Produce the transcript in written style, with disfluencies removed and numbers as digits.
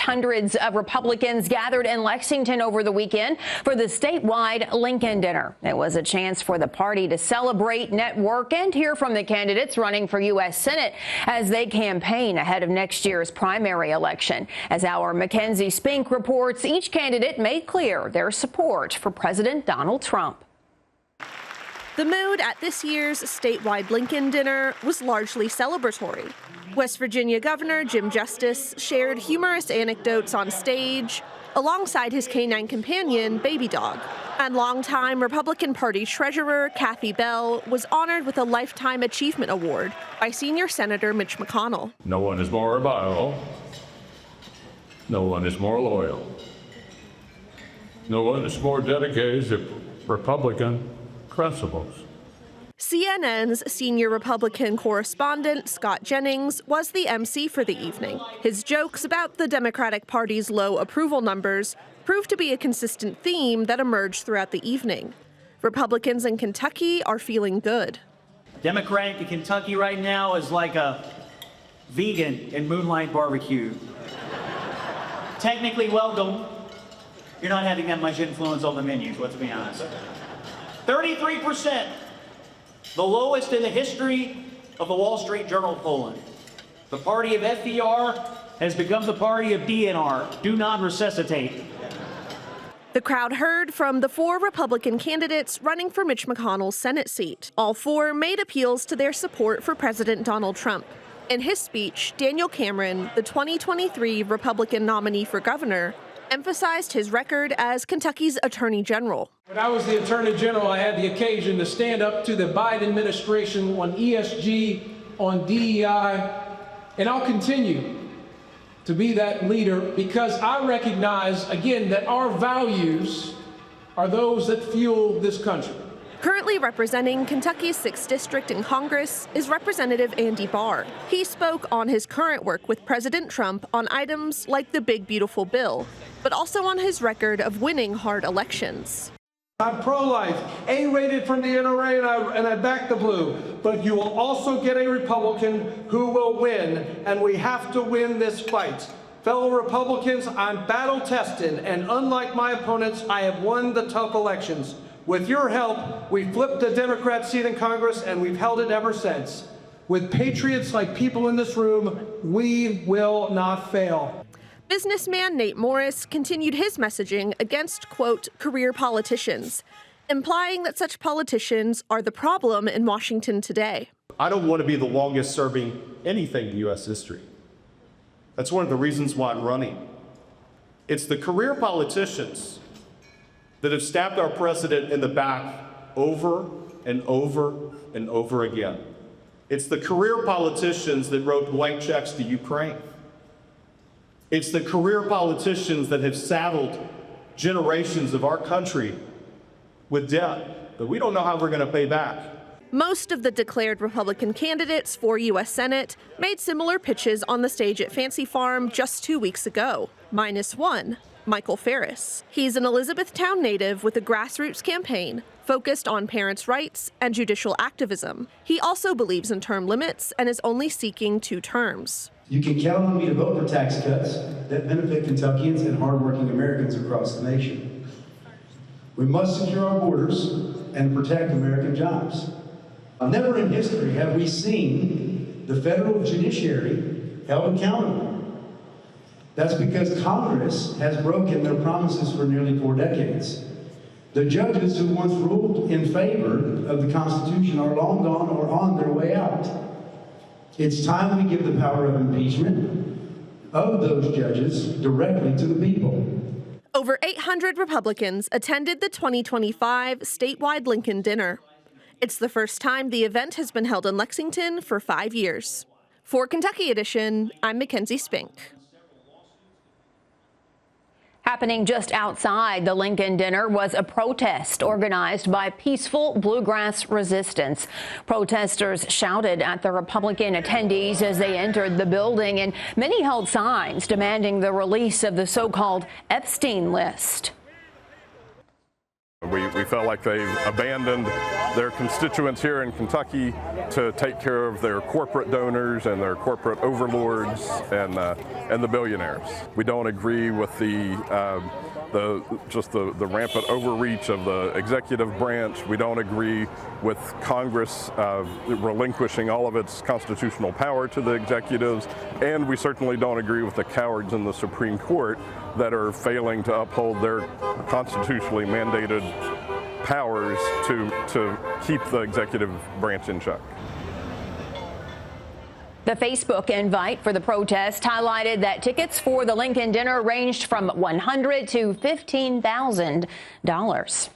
Hundreds of Republicans gathered in Lexington over the weekend for the statewide Lincoln Dinner. It was a chance for the party to celebrate, network, and hear from the candidates running for U.S. Senate as they campaign ahead of next year's primary election. As our Mackenzie Spink reports, each candidate made clear their support for President Donald Trump. The mood at this year's statewide Lincoln Dinner was largely celebratory. West Virginia Governor Jim Justice shared humorous anecdotes on stage alongside his canine companion, Baby Dog. And longtime Republican Party Treasurer Kathy Bell was honored with a Lifetime Achievement Award by Senior Senator Mitch McConnell. No one is more reliable. No one is more loyal. No one is more dedicated to Republican principles. CNN's senior Republican correspondent, Scott Jennings, was the MC for the evening. His jokes about the Democratic Party's low approval numbers proved to be a consistent theme that emerged throughout the evening. Republicans in Kentucky are feeling good. Democratic in Kentucky right now is like a vegan in Moonlight Barbecue. Technically welcome. You're not having that much influence on the menus, let's be honest. 33%. The lowest in the history of the Wall Street Journal polling. The party of FDR has become the party of DNR. Do not resuscitate. The crowd heard from the 4 Republican candidates running for Mitch McConnell's Senate seat. All 4 made appeals to their support for President Donald Trump. In his speech, Daniel Cameron, the 2023 Republican nominee for governor, emphasized his record as Kentucky's Attorney General. When I was the Attorney General, I had the occasion to stand up to the Biden administration on ESG, on DEI, and I'll continue to be that leader because I recognize, again, that our values are those that fuel this country. Currently representing Kentucky's 6th District in Congress is Representative Andy Barr. He spoke on his current work with President Trump on items like the Big Beautiful Bill, but also on his record of winning hard elections. I'm pro-life, A-rated from the NRA, and I back the blue. But you will also get a Republican who will win, and we have to win this fight. Fellow Republicans, I'm battle-tested, and unlike my opponents, I have won the tough elections. With your help, we flipped the Democrat seat in Congress, and we've held it ever since. With patriots like people in this room, we will not fail. Businessman Nate Morris continued his messaging against, quote, career politicians, implying that such politicians are the problem in Washington today. I don't want to be the longest serving anything in U.S. history. That's one of the reasons why I'm running. It's the career politicians that have stabbed our president in the back over and over and over again. It's the career politicians that wrote blank checks to Ukraine. It's the career politicians that have saddled generations of our country with debt that we don't know how we're going to pay back. Most of the declared Republican candidates for U.S. Senate made similar pitches on the stage at Fancy Farm just 2 weeks ago, minus one, Michael Ferris. He's an Elizabethtown native with a grassroots campaign focused on parents' rights and judicial activism. He also believes in term limits and is only seeking 2 terms. You can count on me to vote for tax cuts that benefit Kentuckians and hardworking Americans across the nation. We must secure our borders and protect American jobs. Never in history have we seen the federal judiciary held accountable. That's because Congress has broken their promises for nearly 4 decades. The judges who once ruled in favor of the Constitution are long gone or on their way out. It's time we give the power of impeachment of those judges directly to the people. Over 800 Republicans attended the 2025 statewide Lincoln Dinner. It's the first time the event has been held in Lexington for 5 years. For Kentucky Edition, I'm Mackenzie Spink. Happening just outside the Lincoln Dinner was a protest organized by Peaceful Bluegrass Resistance. Protesters shouted at the Republican attendees as they entered the building, and many held signs demanding the release of the so-called Epstein list. We felt like they've abandoned their constituents here in Kentucky to take care of their corporate donors and their corporate overlords and the billionaires. We don't agree with the rampant overreach of the executive branch. We don't agree with Congress relinquishing all of its constitutional power to the executives, and we certainly don't agree with the cowards in the Supreme Court that are failing to uphold their constitutionally mandated powers to keep the executive branch in check. The Facebook invite for the protest highlighted that tickets for the Lincoln dinner ranged from $100,000 to $15,000.